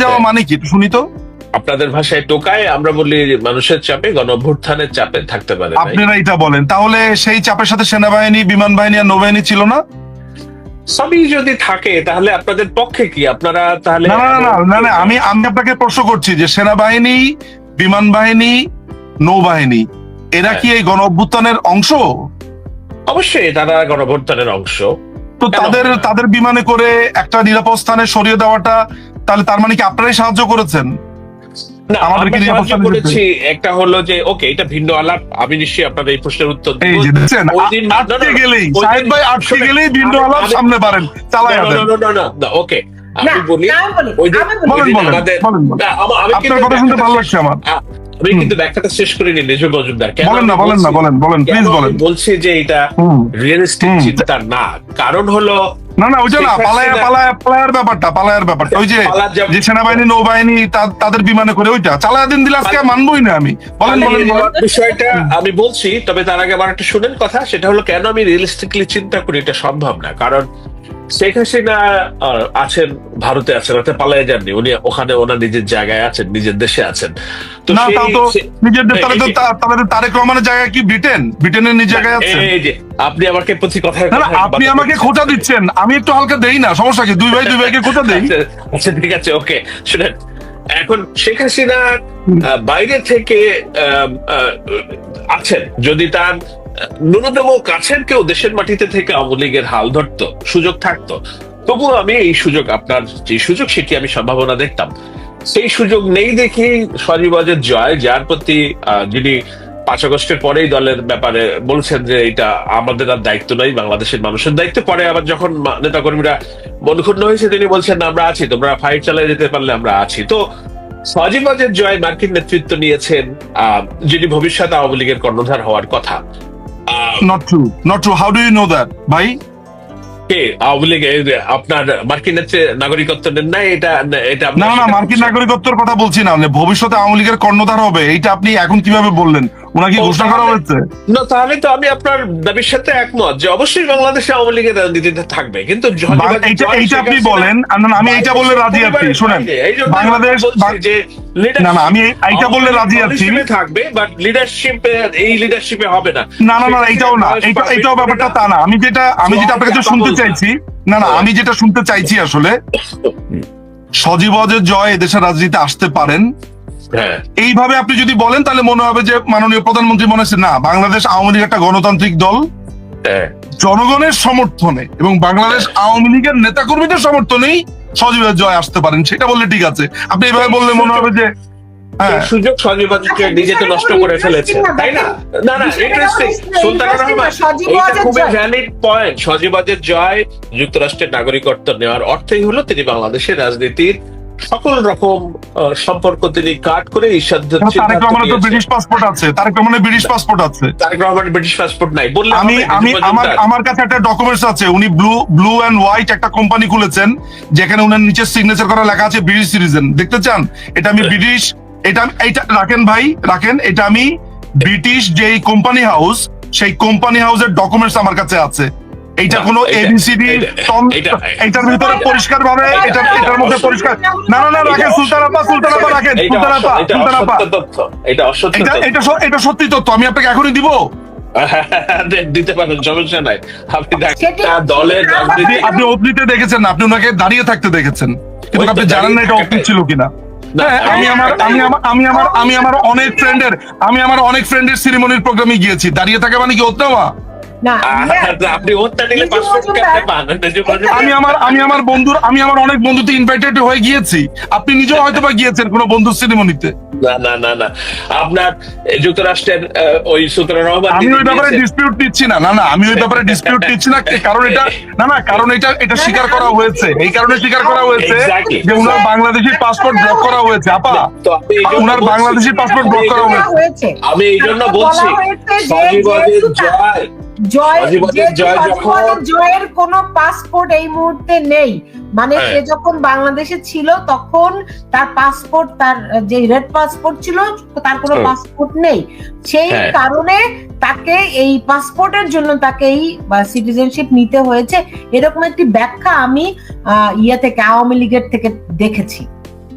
যাওয়া মানে কি একটু শুনি তো। আপনাদের ভাষায় টোকায়, আমরা বলি মানুষের চাপে, গণঅভ্যুত্থানের চাপে থাকতে পারে। আপনারা এটা বলেন, তাহলে সেই চাপের সাথে সেনাবাহিনী, বিমান বাহিনী আর নৌবাহিনী ছিল না? সবই যদি থাকে তাহলে আপনাদের পক্ষে কি? আপনারা তাহলে না না না না না, আমি আমি আপনাকে প্রশ্ন করছি যে সেনাবাহিনী, বিমান বাহিনী, নৌবাহিনী এরা কি এই গণ অভ্যুত্থানের অংশ? অবশ্যই তারা গণঅভ্যুত্থানের অংশ। তো তাদের বিমানে করে একটা নিরাপদ স্থানে সরিয়ে দেওয়াটা, তাহলে তার মানে কি আপনারাই সাহায্য করেছেন না, আমাদেরকে আমরা নিরাপদ সাহায্য স্থানে যেতে? করেছি। একটা হলো যে ওকে, এটা ভিন্ন আলাপ, আমি নিশ্চয়ই আপনাদের এই প্রশ্নের উত্তর এই দিব। যে দেখছেন, ওই দিন আটকে গেলেই সাহেব ভাই, আটকে গেলেই ভিন্ন আলাপ সামনে পারেন চালায় দেন। ওকে, আমি বলি ওই দিন বলেন বলেন আমাদের বলেন বলেন। আমি আপনার কিন্তু কথা শুনতে ভালো লাগছে আমার। আমি কিন্তু ব্যাখ্যাটা শেষ করিনি নিজু মজুমদার। কেন বলেন না আমি বলেন না বলছি- বলেন বলেন কেন প্লিজ আমি বলেন। বলছি যে এটা রিয়েলিস্টিক চিন্তা না, কারণ হলো না না ওইটা না, পালায়ার ব্যাপারটা ওই যে যে সেনাবাহিনী, নৌবাহিনী তাদের বিমানে করে ওইটা চালায় দিন দিলে আজকে মানবই না আমি। বলেন বলেন বলেন। বিষয়টা আমি বলছি, তবে তার আগে আমার একটা শুনেন কথা। সেটা হলো কেন আমি রিয়েলিস্টিকলি চিন্তা করি এটা সম্ভব না। কারণ শেখ হাসিনা আছেন, ভারতে আছেন, অর্থাৎ পালিয়ে যাননি উনি, ওখানে ওনার নিজের জায়গায় আছেন, নিজের দেশে আছেন। তো না তাও তো নিজের দেশ, তাহলে তারেক রহমানের জায়গায় কি ব্রিটেনের নিজ জায়গায় আছে? এই যে আপনি আমাকে প্রতি কথায় না আপনি আমাকে খোঁচা দিচ্ছেন, আমি একটু হালকা দেই না, সমস্যা কি? দুই ভাইকে খোঁচা দেই। আচ্ছা ঠিক আছে, ওকে শুনেন। এখন শেখ হাসিনা বাইরে থেকে আছেন, যদি তার ন্যূনতম কাছের কেউ দেশের মাটিতে থেকে আওয়ামী লীগের হাল ধরতো, সুযোগ থাকতো, তবুও আমি এই সুযোগ, আপনার যে সুযোগ সেটি আমি সম্ভাবনা দেখতাম। সেই সুযোগ নেই দেখেই সজীবজের জয়, যার প্রতি যিনি 5 আগস্টের পরেই দলের ব্যাপারে বলছেন যে এটা আমাদের আর দায়িত্ব নয়, বাংলাদেশের মানুষের দায়িত্ব। পরে আবার যখন নেতাকর্মীরা মনক্ষুণ্ণ হয়েছে তিনি বলছেন না আমরা আছি, তোমরা ফাইট চালিয়ে যেতে পারলে আমরা আছি। তো সজীবজের জয় মার্কিন নেতৃত্ব নিয়েছেন যিনি ভবিষ্যতে আওয়ামী লীগের কর্ণধার হওয়ার কথা। Not true, how do you know that ভাই? কে আওয়ামী লীগ আপনার মার্কিন নাগরিকত্ব নেন না? এটা না না, মার্কিন নাগরিকত্বের কথা বলছি না, ভবিষ্যতে আওয়ামী লীগের কর্ণধার হবে এইটা আপনি এখন কিভাবে বললেন? ওনাকে ঘোষণা করা হয়েছে? না, তাহলে তো আমি আপনার দাবির সাথে একমত যে অবশ্যই বাংলাদেশে আওয়ামী লীগের রাজনীতিতে থাকবে, কিন্তু এইটা আপনি বলেন, আমি এইটা বললে রাজি আছি। শুনেন, বাংলাদেশ না না, আমি এইটা বললে রাজি আছি থাকবে, বাট এই লিডারশিপে হবে না। না না না, এইটাও না, এইটাও ব্যাপারটা তা না। আমি যেটা আপনার কাছে শুনতে চাইছি, না না, আমি যেটা শুনতে চাইছি আসলে, সজীবজের জয় এদেশের রাজনীতিতে আসতে পারেন এইভাবে আপনি যদি বলেন, তাহলে মনে হবে যে মাননীয় প্রধানমন্ত্রী মনে হচ্ছে না, বাংলাদেশ আওয়ামী লীগ একটা গণতান্ত্রিক দল, জনগণের সমর্থনে এবং বাংলাদেশ আওয়ামী লীগের নেতাকর্মীদের সমর্থনেই সজীবের জয় আসতে পারেন, সেটা বললে ঠিক আছে। আপনি এইভাবে বললে মনে হবে যে সুযোগ সজীবকে নিজেকে নষ্ট করে ফেলেছে, তাই না? না না, ইন্টারেস্টিং। সুলতানা রহমান, এটা খুবই ভ্যালিড পয়েন্ট। সজীবজের জয় যুক্তরাষ্ট্রের নাগরিকত্ব নেওয়ার অর্থই হলো তিনি বাংলাদেশের রাজনীতির সকল রকম সম্পর্ক তিনি কাট করে তারেক রহমানের তো ব্রিটিশ পাসপোর্ট আছে, তারেক রহমানের ব্রিটিশ পাসপোর্ট আছে। তারেক রহমানের ব্রিটিশ পাসপোর্ট নাই বললে আমি আমার কাছে একটা ডকুমেন্টস আছে, উনি ব্লু এন্ড হোয়াইট একটা কোম্পানি খুলেছেন যেখানে উনার নিচে সিগনেচার করা লেখা আছে ব্রিটিশ সিটিজেন। দেখতে চান? এটা আমি ব্রিটিশ, এটা রাখেন ভাই রাখেন, এটা আমি ব্রিটিশ যেই কোম্পানি হাউস, সেই কোম্পানি হাউসের ডকুমেন্টস আমার কাছে আছে। এইটা কোনো এবিসিডি এইটার ভিতরে পরিষ্কার ভাবে এটার মধ্যে পরিষ্কার। না না না, রাখেন সুলতান আপা রাখেন, এটা সত্যি তথ্য, আমি আপনাকে এখনই দিব। দিতে পারেন, সমস্যা নাই। আপনি দলের রাজনীতি, আপনি অতীতে দেখেছেন, আপনি ওনাকে দাঁড়িয়ে থাকতে দেখেছেন, কিন্তু আপনি জানেন না এটা অতীত ছিল কিনা। আমি আমার অনেক ফ্রেন্ডের সেরিমনির প্রোগ্রামে গিয়েছি, দাঁড়িয়ে থাকা মানে কি হতে হওয়া? আমি আমার অনেক বন্ধুতে ইনভাইটেড হয়ে গিয়েছি, আপনি নিজেও হয়তো বা গিয়েছেন কোনো বন্ধুর সেরিমনিতে। না না না না, আপনার যুক্তরাষ্ট্রের ওই সুলতানা রহমান, আমি ওই ব্যাপারে ডিসপিউট নিচ্ছি না, আমি ওই ব্যাপারে ডিসপিউট নিচ্ছি না, কারণ এটা কারণ এটা স্বীকার করা হয়েছে, এই কারণে স্বীকার করা হয়েছে যে উনার বাংলাদেশি পাসপোর্ট ব্লক করা হয়েছে। আপা, উনার বাংলাদেশি পাসপোর্ট ব্লক করা হয়েছে। আমি এই জন্য বলছি জয়ের কোনো পাসপোর্ট এই মুহূর্তে নেই, মানে সে যখন বাংলাদেশে ছিল তখন তার পাসপোর্ট, তার যে রেড পাসপোর্ট ছিল, তার কোনো পাসপোর্ট নেই। সেই কারণে তাকে এই পাসপোর্টের জন্য তাকে এই সিটিজেনশিপ নিতে হয়েছে, এরকম একটি ব্যাখ্যা আমি থেকে আওয়ামী লীগের থেকে দেখেছি।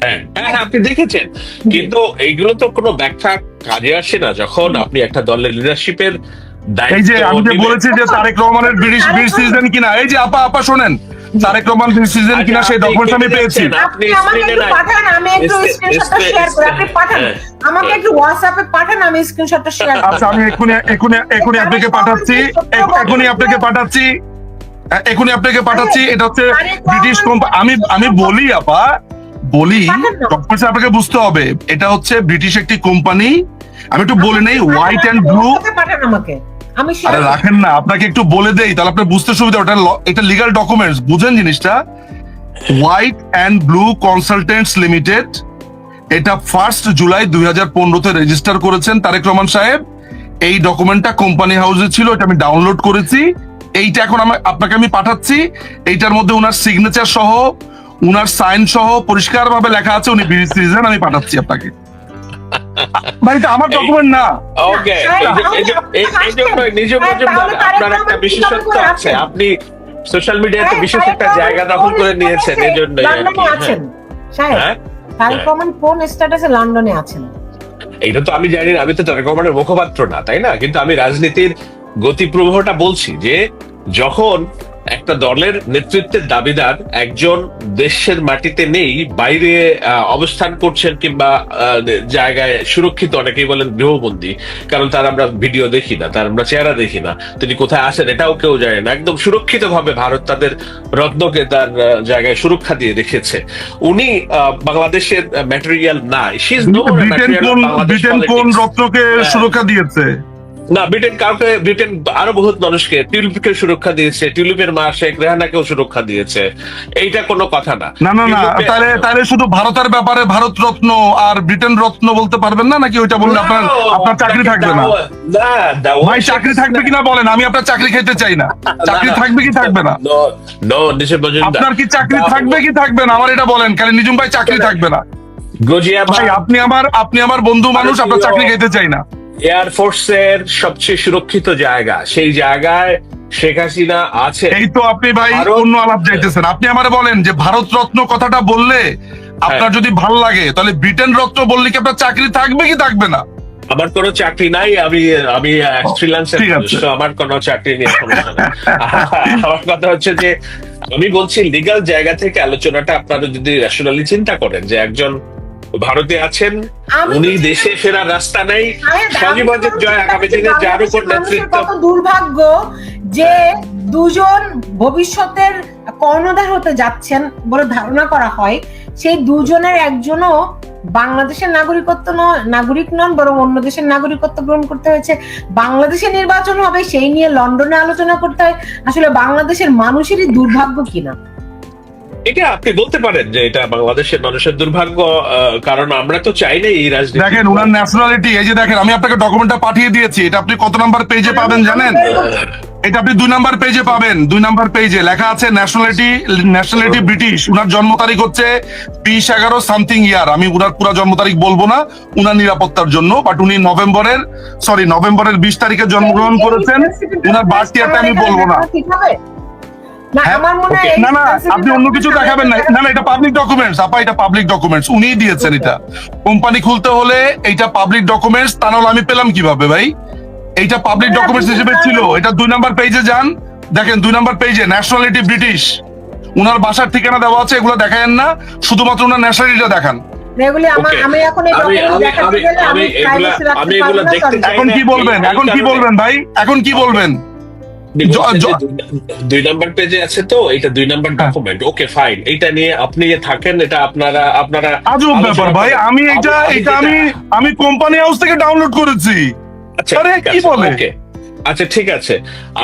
হ্যাঁ হ্যাঁ, আপনি দেখেছেন, কিন্তু এইগুলো তো কোনো ব্যাখ্যা কাজে আসে না যখন আপনি একটা দলের লিডারশিপের এই যে আমি যে দায়িত্ব বলেছি যে তারেক রহমানের ব্রিটিশ সিটিজেন কিনা, এই যে আপা শোনেন, তারেক রহমান ব্রিটিশ সিটিজেন কিনা সেই ডকুমেন্টস আমি পেয়েছি। আপনি আমাকে একটু পাঠান, আমি একটু স্ক্রিনশটটা শেয়ার করি। আপনি পাঠান আমাকে একটু হোয়াটসঅ্যাপে পাঠান, আমি স্ক্রিনশটটা শেয়ার করি। আচ্ছা আমি এখনই আপনাকে পাঠাচ্ছি, এখনই আপনাকে পাঠাচ্ছি। এটা হচ্ছে ব্রিটিশ কোম্পানি। আমি বলি আপা, বলি ডকুমেন্টস আপনাকে বুঝতে হবে, এটা হচ্ছে ব্রিটিশ একটি কোম্পানি। আমি একটু বলে নেই, হোয়াইট এন্ড ব্লু। পাঠান আমাকে, আমি আরে রাখেন না, আপনাকে একটু বলে দেই, তাহলে আপনার বুঝতে সুবিধা। ওটা এটা লিগ্যাল ডকুমেন্টস, বুঝেন জিনিসটা। White and blue consultants limited, এটা 1 জুলাই 2015 রেজিস্টার করেছেন তারেক রহমান সাহেব। এই ডকুমেন্টটা কোম্পানি হাউসে ছিল, এটা আমি ডাউনলোড করেছি। এইটা এখন আপনাকে আমি পাঠাচ্ছি। এইটার মধ্যে উনার সিগনেচার সহ, উনার সাইন সহ পরিষ্কার ভাবে লেখা আছে উনি ব্রিটিশ সিটিজেন। আমি পাঠাচ্ছি আপনাকে। ভাই এটা আমার ডকুমেন্ট না। ওকে, এই জন্য নিজের আপনার একটা বিশেষত্ব আছে, আপনি সোশ্যাল মিডিয়াতে বিশেষ একটা জায়গা দখল করে নিয়েছেন, এই জন্য আছেন সাহেব। তারেক রহমান কোন স্ট্যাটাসে লন্ডনে আছেন? এইটা তো আমি জানি না, আমি তো তারেক রহমানের মুখপাত্র না, তাই না? কিন্তু আমি রাজনীতির গতি প্রবাহটা বলছি যে যখন একটা দলের নেতৃত্বের দাবিদার একজন দেশের মাটিতে নেই, বাইরে অবস্থান করছেন কিংবা জায়গায় সুরক্ষিত, অনেকেই বলেন গৃহবন্দী, কারণ তার আমরা ভিডিও দেখি না, তার আমরা চেহারা দেখি না, তিনি কোথায় আসেন এটাও কেউ জানে না, একদম সুরক্ষিত ভাবে ভারত তাদের রত্নকে তার জায়গায় সুরক্ষা দিয়ে রেখেছে। উনি বাংলাদেশের ম্যাটেরিয়াল না, ব্রিটেন কোন রত্নকে সুরক্ষা দিয়েছে? না, ব্রিটেন আরো বহুত মানুষকে, টিউলিপকে সুরক্ষা দিয়েছে, টিউলিপের মা শেখ রেহানাকেও সুরক্ষা দিয়েছে। এইটা কোনো কথা না। না তাহলে শুধু ভারতের ব্যাপারে ভারত রত্ন আর ব্রিটেন রত্ন বলতে পারবেন না নাকি? ওইটা বললে আপনার চাকরি থাকবে না। ভাই চাকরি থাকবে কিনা বলেন, আমি আপনার চাকরি খেতে চাই না। চাকরি থাকবে কি থাকবে না? আপনার কি চাকরি থাকবে কি থাকবে না আমার এটা বলেন। খালি নিজুম ভাই চাকরি থাকবে না। ভাই আপনি আমার বন্ধু মানুষ, আপনার চাকরি খেতে চাই না। এয়ারফোর্সের সবচেয়ে সুরক্ষিত জায়গা, সেই জায়গায় শেখ হাসিনা আছে। এই তো আপনি ভাই অন্য আলাপ যাইতেছেন। আপনি আমারে বলেন যে ভারত রত্ন কথাটা বললে আপনার যদি ভাল লাগে, তাহলে ব্রিটেন রত্ন বললে কি আপনার চাকরি থাকবে কি থাকবে না? আমার কোনো চাকরি নাই, আমি ফ্রিল্যান্সার, আমার কোনো চাকরি নেই। আমার কথা হচ্ছে যে আমি বলছি লিগ্যাল জায়গা থেকে আলোচনাটা আপনারা যদি ন্যাশনালি চিন্তা করেন যে একজন ভারতে আছেন, উনি দেশে ফেরার রাস্তা নেই, সজীবনের জয় আগামী দিনে যার উপর নেতৃত্ব। কত দুর্ভাগ্য যে দুজন ভবিষ্যতের কর্ণধার হতে যাচ্ছেন বলে ধারণা করা হয়, সেই দুজনের একজনও বাংলাদেশের নাগরিক নন, বরং অন্য দেশের নাগরিকত্ব গ্রহণ করতে হয়েছে। বাংলাদেশের নির্বাচন হবে, সেই নিয়ে লন্ডনে আলোচনা করতে হয়। আসলে বাংলাদেশের মানুষেরই দুর্ভাগ্য কিনা এটা আপনি বলতে পারেন যে এটা বাংলাদেশের মানুষের দুর্ভাগ্য, কারণ আমরা তো চাই না এই রাজনীতি। দেখেন উনার ন্যাশনালিটি, এই যে দেখেন আমি আপনাকে ডকুমেন্টটা পাঠিয়ে দিয়েছি। এটা আপনি কত নাম্বার পেজে পাবেন জানেন? এটা আপনি 2 নাম্বার পেজে পাবেন। 2 নাম্বার পেজে লেখা আছে ন্যাশনালিটি ব্রিটিশ। উনার জন্ম তারিখ হচ্ছে 2011 সামথিং ইয়ার। আমি উনার পুরো জন্ম তারিখ বলবো না উনার নিরাপত্তার জন্য, বাট উনি নভেম্বরের 20 তারিখে জন্মগ্রহণ করেছেন। উনার বার্থ ইয়ারটা আমি বলবো না। না আপনি অন্য কিছু দেখাবেন না। না এটা পাবলিক ডকুমেন্টস আপা, এটা পাবলিক ডকুমেন্টস, উনিই দিয়েছেন। এটা কোম্পানি খুলতে হলে এইটা পাবলিক ডকুমেন্টস, তা নাহলে আমি পেলাম কিভাবে ভাই? এইটা পাবলিক ডকুমেন্টস হিসেবে ছিল। এটা 2 নাম্বার পেজে যান, দেখেন 2 নাম্বার পেজে ন্যাশনালিটি ব্রিটিশ, উনার বাসার ঠিকানা দেওয়া আছে। এগুলো দেখায়েন না, শুধুমাত্র উনার ন্যাশনালিটিটা দেখান। এখন কি বলবেন ভাই? এখন কি বলবেন? 2 নাম্বার পেজে আছে তো, এটা 2 নাম্বার ডকুমেন্ট। ওকে ফাইন, এটা নিয়ে আপনি থাকেন, এটা আপনারা আজব ব্যাপার ভাই। আমি আমি কোম্পানি হাউস থেকে ডাউনলোড করেছি। আরে কি বলে? আচ্ছা ঠিক আছে,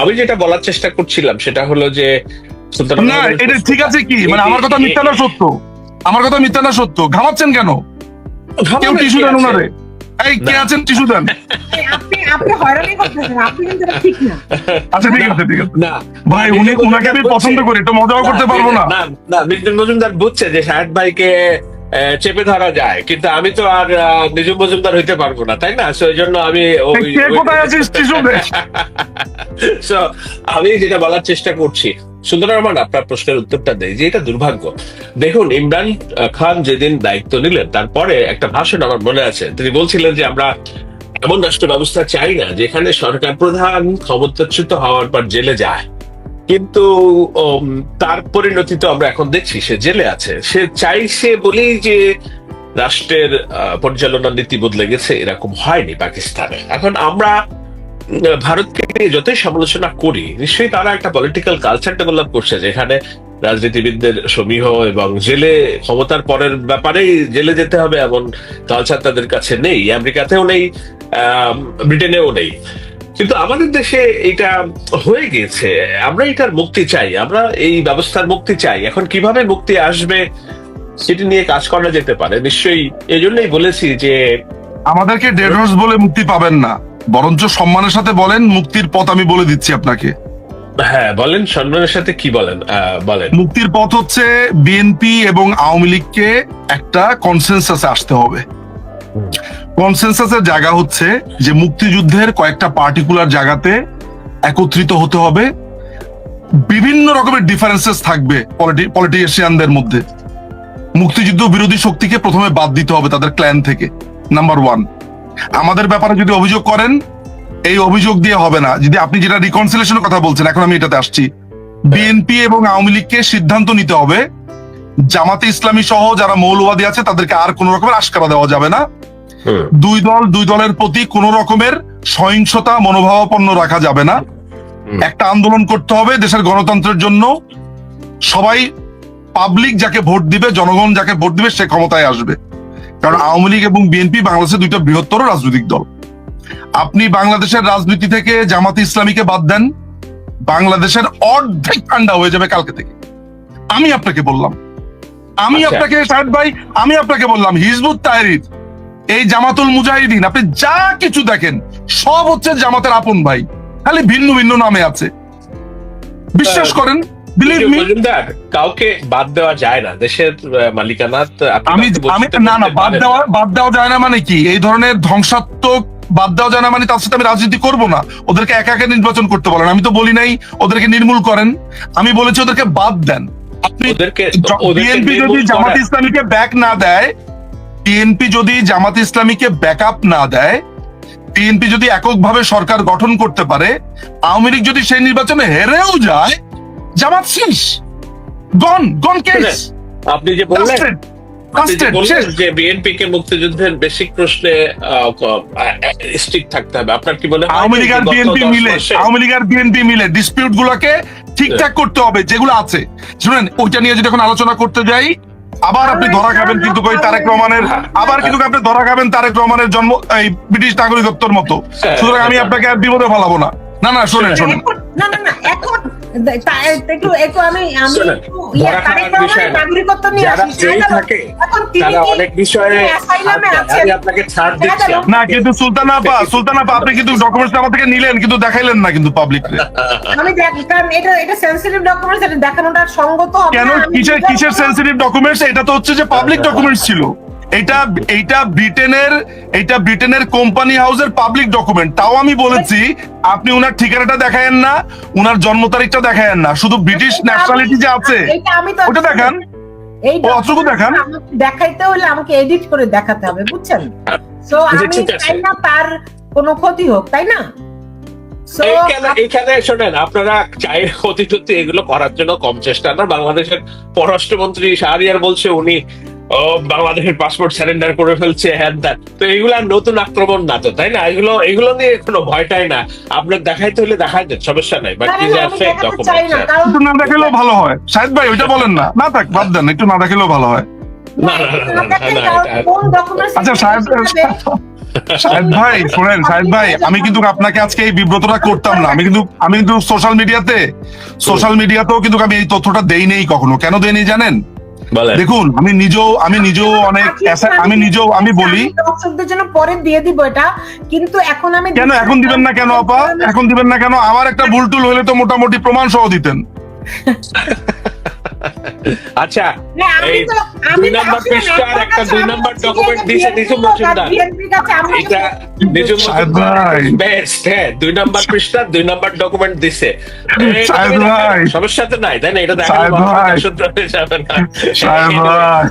আমি যেটা বলার চেষ্টা করছিলাম সেটা হলো যে না এটা ঠিক আছে কি, মানে আমার কথা মিথ্যা না সত্য? আমার কথা মিথ্যা না সত্য? ঘামাচ্ছেন কেন? কেউ টিস্যু দেন ওনারে। এই কে আছেন টিস্যু দেন। আপনি হয়রানি করতেছেন, আপনি কিন্তু ঠিক না। আচ্ছা ঠিক আছে না ভাই, উনাকে আমি পছন্দ করি, তো মজাও করতে পারবো না। না মিস্টার মজুমদার বুঝছে যে শাহেদ ভাইকে চেপে ধরা যায়, কিন্তু আমি তো আর নিজুম মজুমদার হইতে পারবো না, তাই না? সেই জন্য আমি কোথায় আছিস টিস্যু দে। আমি যেটা বলার চেষ্টা করছি, সুন্দর রহমান, আপনার প্রশ্নের উত্তরটা দেয় যে এটা দুর্ভাগ্য। দেখুন, ইমরান খান যেদিন দায়িত্ব নিলেন তারপরে একটা ভাষণ আমার মনে আছে, তিনি বলছিলেন যে আমরা এমন রাষ্ট্র ব্যবস্থা চাই না যেখানে সরকার প্রধান ক্ষমতাচ্যুত হওয়ার পর জেলে যায়। কিন্তু তার পরিণতি তো আমরা এখন দেখছি, সে জেলে আছে। সে চাইছে বলেই যে রাষ্ট্রের পরিচালনা নীতি বদলে গেছে, এরকম হয়নি পাকিস্তানে। এখন আমরা ভারতকে নিয়ে যতই সমালোচনা করি, নিশ্চয়ই তারা একটা পলিটিক্যাল কালচার ডেভেলপ করছে যেখানে রাজনীতিবিদদের সমীহ এবং জেলে ক্ষমতার পরের ব্যাপারেই জেলে যেতে হবে এমন কালচার তাদের কাছে নেই। আমেরিকাতেও নেই, ব্রিটেনেও নেই। কিন্তু আমাদের দেশে এটা হয়ে গিয়েছে। আমরা এটার মুক্তি চাই, আমরা এই ব্যবস্থার মুক্তি চাই। এখন কিভাবে মুক্তি আসবে সেটি নিয়ে কাজ করা যেতে পারে নিশ্চয়ই। এই জন্যই বলেছি যে আমাদেরকে ডেড হর্স বলে মুক্তি পাবেন না, বরঞ্চ সম্মানের সাথে বলেন মুক্তির পথ আমি বলে দিচ্ছি আপনাকে। হ্যাঁ বলেন, সম্মানের সাথে কি বলেন? বলেন। মুক্তির পথ হচ্ছে বিএনপি এবং আওয়ামী লীগকে একটা কনসেনসাসে আসতে হবে। কনসেনসাসের জায়গা হচ্ছে যে মুক্তিযুদ্ধের কয়েকটা পার্টিকুলার জায়গাতে একত্রিত হতে হবে। বিভিন্ন রকমের ডিফারেন্সেস থাকবে পলিটিশিয়ানদের মধ্যে। মুক্তিযুদ্ধ বিরোধী শক্তিকে প্রথমে বাদ দিতে হবে তাদের ক্ল্যান থেকে, নাম্বার 1। আমাদের ব্যাপারে যদি অভিযোগ করেন, এই অভিযোগ দিয়ে হবে না। যদি আপনি যেটা রিকনসিলেশনের কথা বলছেন, এখন আমি এটাতে আসছি। বিএনপি এবং আওয়ামী লীগকে সিদ্ধান্ত নিতে হবে, জামাতে ইসলামী সহ যারা মৌলবাদী আছে তাদেরকে আর কোন রকমের আশকারা দেওয়া যাবে না। দুই দলের প্রতি কোন রকমের সহিংসতা মনোভাবাপন্ন রাখা যাবে না। একটা আন্দোলন করতে হবে দেশের গণতন্ত্রের জন্য। সবাই পাবলিক যাকে ভোট দিবে, জনগণ যাকে ভোট দিবে সে ক্ষমতায় আসবে। কারণ আওয়ামী লীগ এবং বিএনপি বাংলাদেশের দুইটা বৃহত্তর রাজনৈতিক দল। আপনি বাংলাদেশের রাজনীতি থেকে জামাতে ইসলামীকে বাদ দেন, বাংলাদেশের অর্ধেক ঠান্ডা হয়ে যাবে কালকে থেকে। আমি আপনাকে বললাম, শাহেদ ভাই, আমি আপনাকে বললাম হিজবুত তাহরির, এই জামাতুল মুজাহিদিন, আপনি যা কিছু দেখেন সব হচ্ছে জামাতের আপন ভাই, খালি ভিন্ন ভিন্ন নামে আছে। বিশ্বাস করেন, বিলিভ মি। কাউকে বাদ দেওয়া যায় না, দেশের মালিকানা। না, বাদ দেওয়া যায় না মানে কি? এই ধরনের ধ্বংসাত্মক বাদ দেওয়া যায় না মানে তার সাথে আমি রাজনীতি করব না। ওদেরকে একা একা নির্বাচন করতে বলেন। আমি তো বলি নাই ওদেরকে নির্মূল করেন, আমি বলেছি ওদেরকে বাদ দেন। আপনি বিএনপি যদি জামাত ইসলামীকে ব্যাক না দেয়, বিএনপি যদি জামাত ইসলামীকে ব্যাকআপ না দেয়, বিএনপি যদি এককভাবে সরকার গঠন করতে পারে, আওয়ামী লীগ যদি সেই নির্বাচনে হেরেও যায়, জামাত শেষ, গন কেস। আপনি যে বললেন যে বিএনপি কে মুক্তিযুদ্ধের বেসিক প্রশ্নে স্ট্রিক্ট থাকতে হবে, আপনার কি বলে? আওয়ামী লীগ আর বিএনপি মিলে ডিসপিউট গুলোকে ঠিকঠাক করতে হবে যেগুলো আছে। শুনেন, ওইটা নিয়ে যদি এখন আলোচনা করতে যাই, আবার আপনি ধরা খাবেন কিন্তু তারেক রহমানের, আপনি ধরা খাবেন তারেক রহমানের জন্ম এই ব্রিটিশ নাগরিকত্বর মতো। সুতরাং আমি আপনাকে আর বিপদে ফেলাবো না। না শোনেন না এখন একটু আমি নাগরিকত্ব নিয়ে আসি। এখন অনেক বিষয়ে আপনাকে ছাড় দিচ্ছি না, কিন্তু সুলতানা আপা আপনি কিন্তু ডকুমেন্টস আমার থেকে নিলেন কিন্তু দেখাইলেন না কিন্তু পাবলিকরে। আমি কারণ এটা সেনসিটিভ ডকুমেন্টস, এটা দেখানোটা সঙ্গত হবে কেন? কিসের সেনসিটিভ ডকুমেন্টস? এটা তো হচ্ছে যে পাবলিক ডকুমেন্টস ছিল। এইটা ব্রিটেনের কোম্পানি হাউসের পাবলিক ডকুমেন্ট। তাও আমি বলেছি আপনি উনার ঠিকানাটা দেখায়েন না, উনার জন্ম তারিখটা দেখায়েন না, শুধু ব্রিটিশ ন্যাশনালিটি যে আছে ওটা দেখান। এই দেখান, দেখাইতে হলে আমাকে এডিট করে দেখাতে হবে, বুঝছেন? সো আমি চাই না তার কোনো ক্ষতি হোক, তাই না? এইখানে শোনেন, আপনারা চায়ের ক্ষতি টতি এগুলো করার জন্য কম চেষ্টা না। বাংলাদেশের পররাষ্ট্রমন্ত্রী শাহরিয়ার বলছে উনি বাংলাদেশের পাসপোর্ট স্যারেন্ডার করে ফেলছে, হ্যান ত্যান। তো এগুলা নতুন আক্রমণ না তো, তাই না? এগুলো নিয়ে কোনো ভয়টাই না। আপনার দেখাইতে হলে দেখাই দেন, সমস্যা নাই। But this are fake documents. একটু না দেখালেও ভালো হয় শাহেদ ভাই, ওইটা বলেন না। না থাক, বাদ দেন, একটু না দেখালেও ভালো হয়। আচ্ছা শাহেদ ভাই শোনেন, শাহেদ ভাই আমি কিন্তু আপনাকে আজকে এই বিব্রতটা করতাম না। আমি কিন্তু সোশ্যাল মিডিয়াতেও কিন্তু আমি এই তথ্যটা দেই নেই কখনো। কেন দেই নেই জানেন? দেখুন, আমি নিজেও অনেক, আমি বলি দর্শকদের জন্য পরে দিয়ে দিব এটা, কিন্তু এখন আমি কেন এখন দিবেন না কেন আপা? এখন দিবেন না কেন? আমার একটা ভুল টুল হলে তো মোটামুটি প্রমাণ সহ দিতেন। আচ্ছা না, আমি এই তো- 2 নম্বর আসলে পৃষ্ঠার আমার একটা কাছে 2 আমি নম্বর হচ্ছে ডকুমেন্ট যে দিছে BNP নিজুম লোক আর মজুমদার। BNP র কাছে আমরা এটা নিজুম শাহেদ মজুমদার ভাই। বেস্ট, হ্যাঁ 2 নম্বর পৃষ্ঠা 2 নম্বর ডকুমেন্ট দিছে। এটা শাহেদ তুমি ভাই। দেখাও, সমস্যা তো নাই তাই না? এটা দেখালে শাহেদ ভাই। সূত্র হয়ে যাবে না। শাহেদ ভাই।